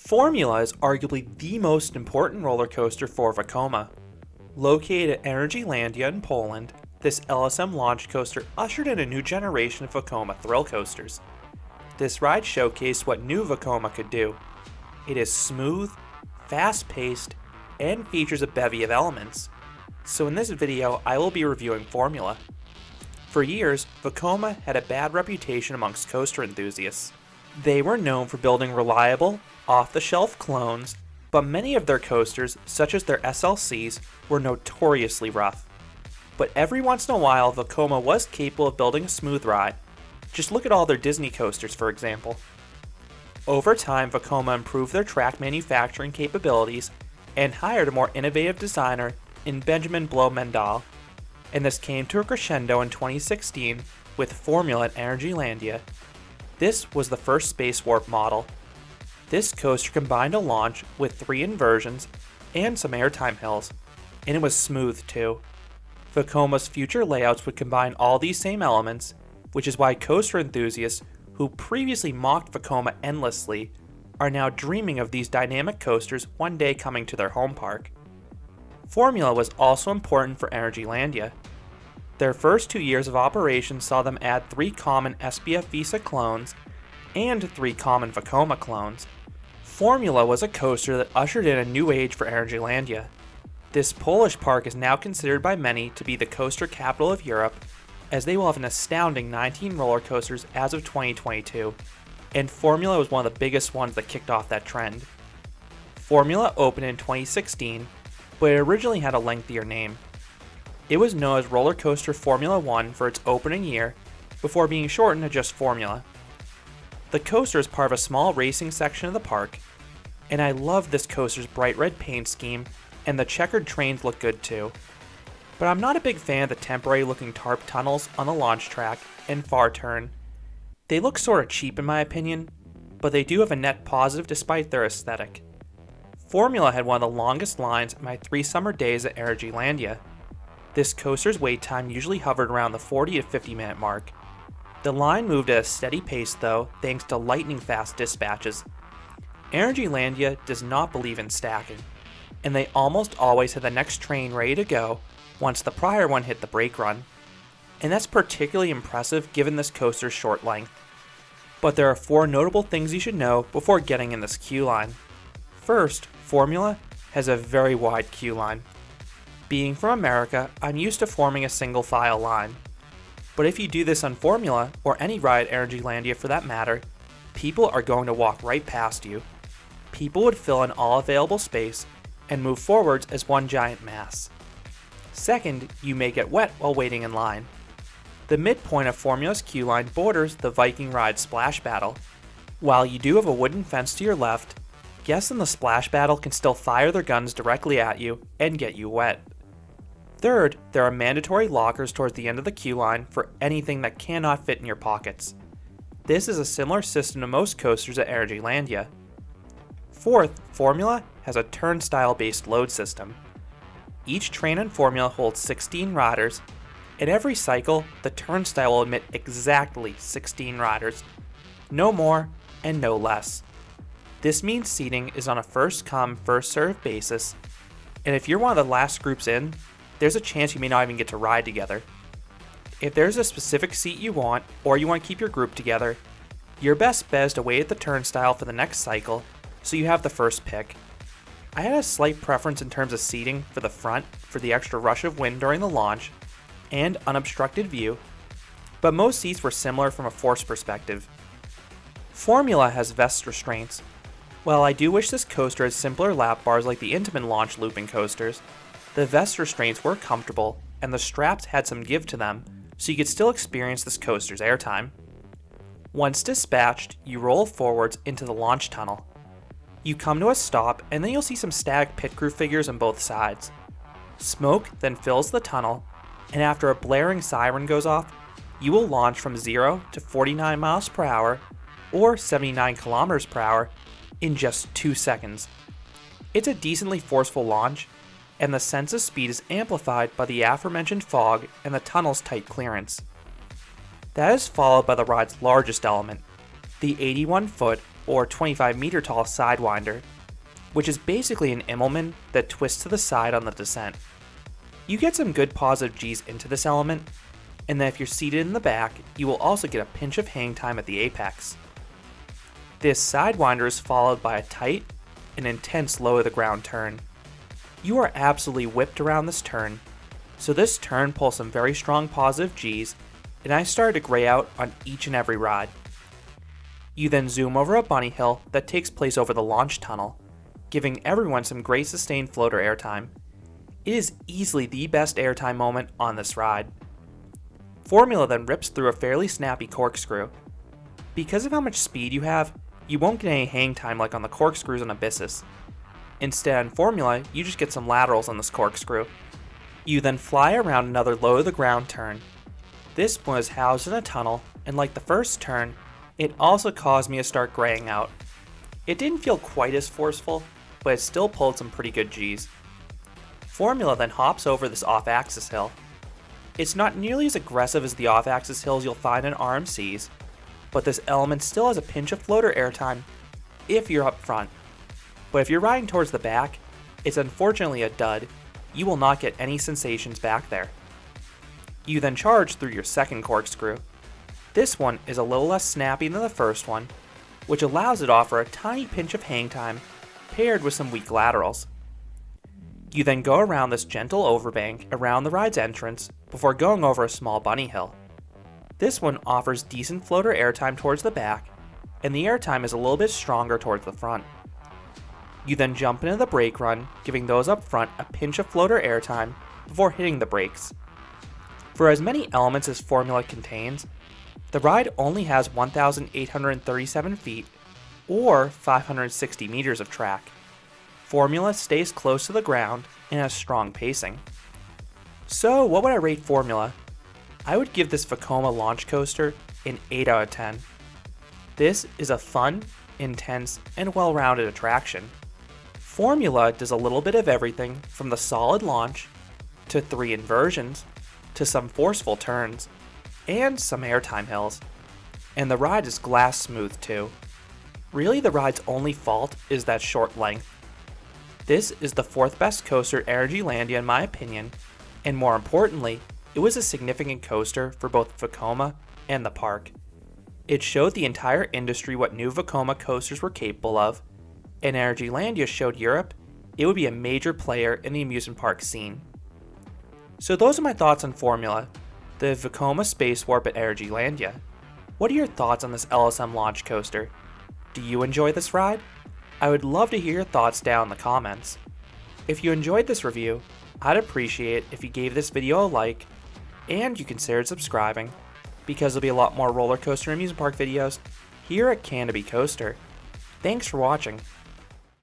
Formula is arguably the most important roller coaster for Vekoma. Located at Energylandia in Poland, this LSM launch coaster ushered in a new generation of Vekoma thrill coasters. This ride showcased what new Vekoma could do. It is smooth, fast-paced, and features a bevy of elements. So in this video, I will be reviewing Formula. For years, Vekoma had a bad reputation amongst coaster enthusiasts. They were known for building reliable, off-the-shelf clones, but many of their coasters, such as their SLCs, were notoriously rough. But every once in a while, Vekoma was capable of building a smooth ride. Just look at all their Disney coasters, for example. Over time, Vekoma improved their track manufacturing capabilities and hired a more innovative designer in Benjamin Bloemendal, and this came to a crescendo in 2016 with Formula at Energylandia. This was the first Space Warp model. This coaster combined a launch with 3 inversions and some airtime hills, and it was smooth too. Vekoma's future layouts would combine all these same elements, which is why coaster enthusiasts who previously mocked Vekoma endlessly are now dreaming of these dynamic coasters one day coming to their home park. Formula was also important for Energylandia. Their first 2 years of operation saw them add 3 common SBF Visa clones and 3 common Vekoma clones. Formula was a coaster that ushered in a new age for Energylandia. This Polish park is now considered by many to be the coaster capital of Europe, as they will have an astounding 19 roller coasters as of 2022, and Formula was one of the biggest ones that kicked off that trend. Formula opened in 2016, but it originally had a lengthier name. It was known as Roller Coaster Formula 1 for its opening year, before being shortened to just Formula. The coaster is part of a small racing section of the park, and I love this coaster's bright red paint scheme, and the checkered trains look good too. But I'm not a big fan of the temporary looking tarp tunnels on the launch track and far turn. They look sorta cheap in my opinion, but they do have a net positive despite their aesthetic. Formula had one of the longest lines in my 3 summer days at Energylandia. This coaster's wait time usually hovered around the 40 to 50 minute mark. The line moved at a steady pace though, thanks to lightning fast dispatches. Energylandia does not believe in stacking, and they almost always had the next train ready to go once the prior one hit the brake run. And that's particularly impressive given this coaster's short length. But there are 4 notable things you should know before getting in this queue line. First, Formula has a very wide queue line. Being from America, I'm used to forming a single file line. But if you do this on Formula, or any ride at Energylandia for that matter, people are going to walk right past you. People would fill in all available space and move forwards as one giant mass. Second, you may get wet while waiting in line. The midpoint of Formula's queue line borders the Viking Ride Splash Battle. While you do have a wooden fence to your left, guests in the Splash Battle can still fire their guns directly at you and get you wet. Third, there are mandatory lockers towards the end of the queue line for anything that cannot fit in your pockets. This is a similar system to most coasters at Energylandia. Fourth, Formula has a turnstile-based load system. Each train in Formula holds 16 riders. At every cycle, the turnstile will admit exactly 16 riders. No more and no less. This means seating is on a first-come, first-served basis, and if you're one of the last groups in, there's a chance you may not even get to ride together. If there's a specific seat you want, or you want to keep your group together, your best bet is to wait at the turnstile for the next cycle, so you have the first pick. I had a slight preference in terms of seating for the front for the extra rush of wind during the launch, and unobstructed view, but most seats were similar from a force perspective. Formula has vest restraints. While I do wish this coaster had simpler lap bars like the Intamin launch looping coasters, the vest restraints were comfortable and the straps had some give to them, so you could still experience this coaster's airtime. Once dispatched, you roll forwards into the launch tunnel. You come to a stop and then you'll see some static pit crew figures on both sides. Smoke then fills the tunnel, and after a blaring siren goes off, you will launch from 0 to 49 miles per hour or 79 kilometers per hour in just 2 seconds. It's a decently forceful launch, and the sense of speed is amplified by the aforementioned fog and the tunnel's tight clearance. That is followed by the ride's largest element, the 81-foot or 25-meter tall Sidewinder, which is basically an Immelmann that twists to the side on the descent. You get some good positive Gs into this element, and then if you're seated in the back, you will also get a pinch of hang time at the apex. This Sidewinder is followed by a tight and intense low to the ground turn. You are absolutely whipped around this turn, so this turn pulls some very strong positive Gs, and I started to gray out on each and every ride. You then zoom over a bunny hill that takes place over the launch tunnel, giving everyone some great sustained floater airtime. It is easily the best airtime moment on this ride. Formula then rips through a fairly snappy corkscrew. Because of how much speed you have, you won't get any hang time like on the corkscrews on Abyssus. Instead, in Formula, you just get some laterals on this corkscrew. You then fly around another low to the ground turn. This one is housed in a tunnel, and like the first turn, it also caused me to start graying out. It didn't feel quite as forceful, but it still pulled some pretty good Gs. Formula then hops over this off-axis hill. It's not nearly as aggressive as the off-axis hills you'll find in RMCs, but this element still has a pinch of floater airtime if you're up front. But if you're riding towards the back, it's unfortunately a dud. You will not get any sensations back there. You then charge through your second corkscrew. This one is a little less snappy than the first one, which allows it to offer a tiny pinch of hang time paired with some weak laterals. You then go around this gentle overbank around the ride's entrance before going over a small bunny hill. This one offers decent floater airtime towards the back, and the airtime is a little bit stronger towards the front. You then jump into the brake run, giving those up front a pinch of floater airtime before hitting the brakes. For as many elements as Formula contains, the ride only has 1,837 feet or 560 meters of track. Formula stays close to the ground and has strong pacing. So what would I rate Formula? I would give this Vekoma launch coaster an 8 out of 10. This is a fun, intense, and well-rounded attraction. Formula does a little bit of everything from the solid launch, to 3 inversions, to some forceful turns, and some airtime hills. And the ride is glass smooth too. Really the ride's only fault is that short length. This is the 4th best coaster at Energylandia in my opinion, and more importantly, it was a significant coaster for both Vekoma and the park. It showed the entire industry what new Vekoma coasters were capable of, and Energylandia showed Europe it would be a major player in the amusement park scene. So those are my thoughts on Formula, the Vekoma Space Warp at Energylandia. What are your thoughts on this LSM launch coaster? Do you enjoy this ride? I would love to hear your thoughts down in the comments. If you enjoyed this review, I'd appreciate it if you gave this video a like, and you considered subscribing, because there'll be a lot more roller coaster and amusement park videos here at Canopy Coaster. Thanks for watching.